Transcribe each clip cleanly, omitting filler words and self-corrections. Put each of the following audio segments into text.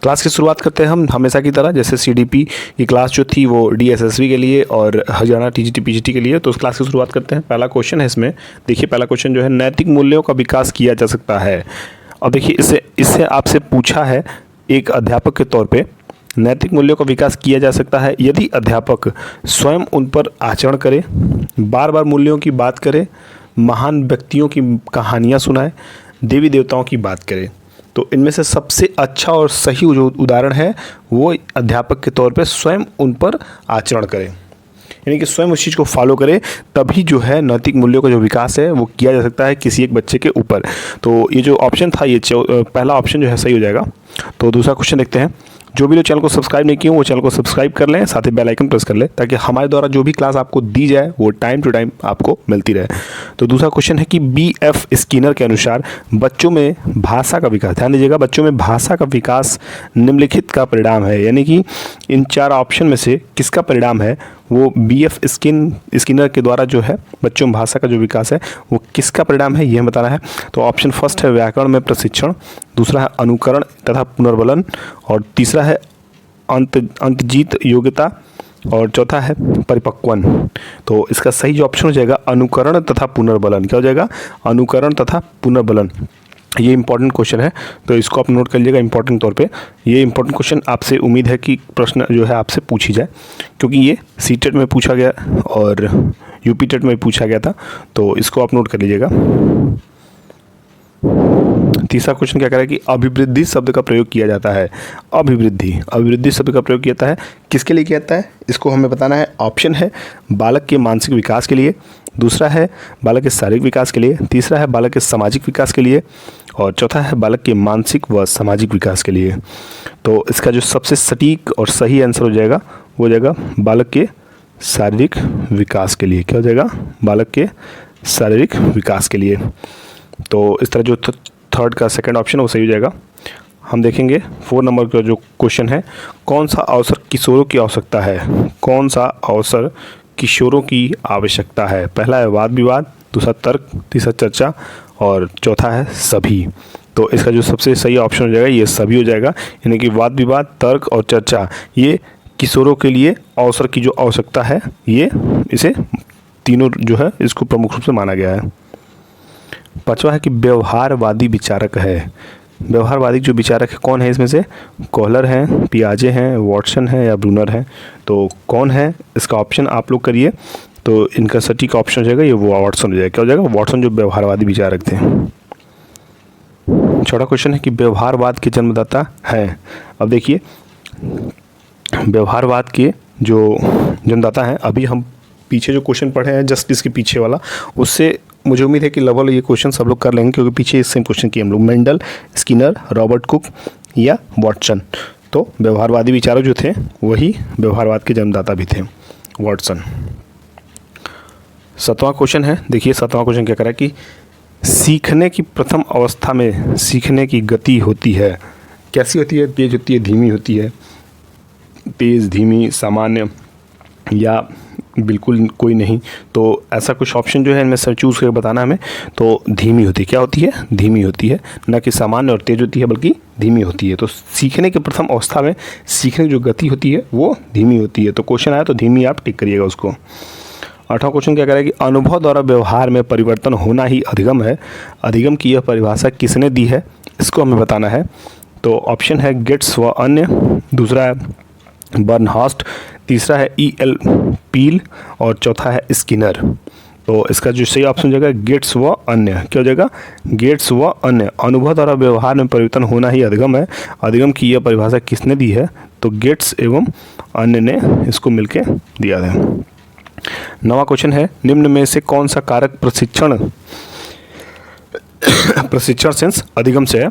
Class की शुरुआत करते हैं हम हमेशा की तरह, जैसे सीडीपी की क्लास जो थी वो डीएसएसबी के लिए और हरियाणा टीजीटी पीजीटी के लिए। तो उस क्लास की शुरुआत करते हैं। पहला क्वेश्चन है इसमें, देखिए पहला क्वेश्चन जो है, नैतिक मूल्यों का विकास किया जा सकता है। अब देखिए इससे आपसे पूछा है एक अध्यापक के तौर पे, नैतिक मूल्यों का विकास किया जा सकता है यदि अध्यापक स्वयं उन पर आचरण करे, बार बार मूल्यों की बात करे, महान व्यक्तियों की कहानियाँ सुनाए, देवी देवताओं की बात करे। तो इनमें से सबसे अच्छा और सही जो उदाहरण है वो अध्यापक के तौर पे स्वयं उन पर आचरण करें, यानी कि स्वयं उस चीज़ को फॉलो करे, तभी जो है नैतिक मूल्यों का जो विकास है वो किया जा सकता है किसी एक बच्चे के ऊपर। तो ये जो ऑप्शन था, ये पहला ऑप्शन जो है सही हो जाएगा। तो दूसरा क्वेश्चन देखते हैं। जो भी लोग चैनल को सब्सक्राइब नहीं किए वो चैनल को सब्सक्राइब कर लें, साथ ही बेल आइकन प्रेस कर लें, ताकि हमारे द्वारा जो भी क्लास आपको दी जाए वो टाइम टू टाइम आपको मिलती रहे। तो दूसरा क्वेश्चन है कि बीएफ स्किनर के अनुसार बच्चों में भाषा का विकास, ध्यान दीजिएगा, बच्चों में भाषा का विकास निम्नलिखित का परिणाम है, यानी कि इन चार ऑप्शन में से किसका परिणाम है वो बीएफ स्किनर के द्वारा जो है बच्चों में भाषा का जो विकास है वो किसका परिणाम है, यह बताना है। तो ऑप्शन फर्स्ट है व्याकरण में प्रशिक्षण, दूसरा है अनुकरण तथा पुनर्बलन, और तीसरा है अंतजीत योग्यता, और चौथा है परिपक्वन। तो इसका सही जो ऑप्शन हो जाएगा अनुकरण तथा पुनर्बलन। क्या हो जाएगा? अनुकरण तथा पुनर्बलन। ये इंपॉर्टेंट क्वेश्चन है, तो इसको आप नोट कर लीजिएगा इंपॉर्टेंट तौर पे। ये इंपॉर्टेंट क्वेश्चन आपसे उम्मीद है कि प्रश्न जो है आपसे पूछी जाए, क्योंकि ये सीटेट में पूछा गया और यूपी टेट में पूछा गया था, तो इसको आप नोट कर लीजिएगा। तीसरा क्वेश्चन क्या कह रहा है कि अभिवृद्धि शब्द का प्रयोग किया जाता है। अभिवृद्धि शब्द का प्रयोग किया जाता है किसके लिए किया जाता है, इसको हमें बताना है। ऑप्शन है बालक के मानसिक विकास के लिए, दूसरा है बालक के शारीरिक विकास के लिए, तीसरा है बालक के सामाजिक विकास के लिए, और चौथा है बालक के मानसिक व सामाजिक विकास के लिए। तो इसका जो सबसे सटीक और सही आंसर हो जाएगा वो हो जाएगा बालक के शारीरिक विकास के लिए। क्या हो जाएगा? बालक के शारीरिक विकास के लिए। तो इस तरह जो थर्ड का सेकंड ऑप्शन है वो सही हो जाएगा। हम देखेंगे 4 नंबर का जो क्वेश्चन है, कौन सा अवसर किशोरों की आवश्यकता है? कौन सा अवसर किशोरों की आवश्यकता है? पहला है वाद विवाद, दूसरा तर्क, तीसरा चर्चा, और चौथा है सभी। तो इसका जो सबसे सही ऑप्शन हो जाएगा ये सभी हो जाएगा, यानी कि वाद विवाद, तर्क और चर्चा ये किशोरों के लिए अवसर की जो आवश्यकता है, ये इसे तीनों जो है इसको प्रमुख रूप से माना गया है। पांचवा है कि व्यवहारवादी विचारक है। व्यवहारवादी जो विचारक है कौन है इसमें से? कॉलर हैं, पियाजे हैं, वॉटसन है या ब्रूनर है। तो कौन है इसका ऑप्शन आप लोग करिए। तो इनका सटीक ऑप्शन हो जाएगा ये वो वॉटसन हो जाएगा। क्या हो जाएगा? वॉटसन जो व्यवहारवादी विचारक थे। चौथा क्वेश्चन है कि व्यवहारवाद के जन्मदाता है। अब देखिए व्यवहारवाद के जो जन्मदाता हैं, अभी हम पीछे जो क्वेश्चन पढ़े हैं जस्ट इसके पीछे वाला, उससे मुझे उम्मीद है कि लगभग ये क्वेश्चन सब लोग कर लेंगे, क्योंकि पीछे सेम क्वेश्चन किए हम लोग, मेंडल, स्किनर, रॉबर्ट कुक या वॉटसन। तो व्यवहारवादी विचारक जो थे वही व्यवहारवाद के जन्मदाता भी थे, वॉटसन। 7वां क्वेश्चन है, देखिए 7वां क्वेश्चन क्या कह रहा है कि सीखने की प्रथम अवस्था में सीखने की गति होती है। कैसी होती है? तेज होती है, धीमी होती है? तेज, धीमी, सामान्य या बिल्कुल कोई नहीं? तो ऐसा कुछ ऑप्शन जो है इनमें से चूज़ करके बताना हमें। तो धीमी होती है। क्या होती है? धीमी होती है, न कि सामान्य और तेज होती है बल्कि धीमी होती है। तो सीखने के प्रथम अवस्था में सीखने की जो गति होती है वो धीमी होती है। तो क्वेश्चन आया तो धीमी आप टिक करिएगा उसको। 8वां क्वेश्चन क्या कह रहा है कि अनुभव द्वारा व्यवहार में परिवर्तन होना ही अधिगम है। अधिगम की यह परिभाषा किसने दी है, इसको हमें बताना है। तो ऑप्शन है गेट्स व अन्य, दूसरा है बर्नहॉस्ट, तीसरा है E.L. पील, और चौथा है स्किनर। तो इसका जो सही ऑप्शन हो जाएगा गेट्स व अन्य। क्या हो जाएगा? गेट्स व अन्य। अनुभव द्वारा व्यवहार में परिवर्तन होना ही अधिगम है। अधिगम की यह परिभाषा किसने दी है? तो गेट्स एवं अन्य ने इसको मिलके दिया है। 9वां क्वेश्चन है निम्न में से कौन सा कारक प्रशिक्षण सेंस अधिगम से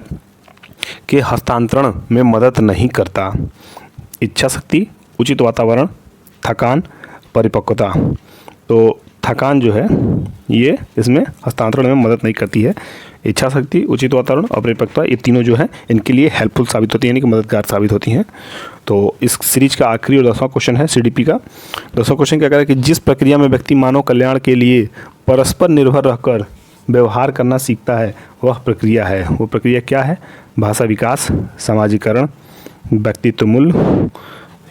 के हस्तांतरण में मदद नहीं करता? इच्छा शक्ति, उचित वातावरण, थकान, परिपक्वता। तो थकान जो है ये इसमें हस्तांतरण में मदद नहीं करती है। इच्छा शक्ति, उचित वातावरण और परिपक्वता, ये तीनों जो है इनके लिए हेल्पफुल साबित होती है, यानी कि मददगार साबित होती हैं। तो इस सीरीज का आखिरी और 10वां क्वेश्चन है सीडीपी का। 10वां क्वेश्चन क्या कह रहा है कि जिस प्रक्रिया में व्यक्ति मानव कल्याण के लिए परस्पर निर्भर रहकर व्यवहार करना सीखता है वह प्रक्रिया है। वो प्रक्रिया क्या है? भाषा विकास, सामाजिकरण, व्यक्तित्व मूल्य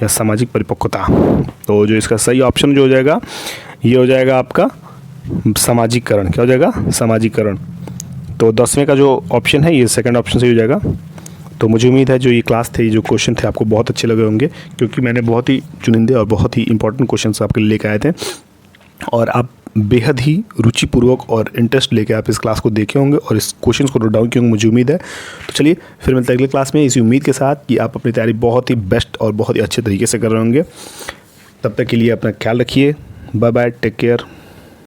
या सामाजिक परिपक्वता। तो जो इसका सही ऑप्शन जो हो जाएगा ये हो जाएगा आपका सामाजिकरण। क्या हो जाएगा? सामाजिकरण। तो 10वें का जो ऑप्शन है ये सेकंड ऑप्शन सही हो जाएगा। तो मुझे उम्मीद है जो ये क्लास थे, जो क्वेश्चन थे आपको बहुत अच्छे लगे होंगे, क्योंकि मैंने बहुत ही चुनिंदे और बहुत ही इंपॉर्टेंट क्वेश्चंस आपके लिए लेकर आए थे और आप बेहद ही रुचिपूर्वक और इंटरेस्ट लेके आप इस क्लास को देखे होंगे और इस क्वेश्चंस को नोट डाउन किए होंगे, मुझे उम्मीद है। तो चलिए फिर मिलते हैं अगले क्लास में इसी उम्मीद के साथ कि आप अपनी तैयारी बहुत ही बेस्ट और बहुत ही अच्छे तरीके से कर रहे होंगे। तब तक के लिए अपना ख्याल रखिए। Bye bye, take care.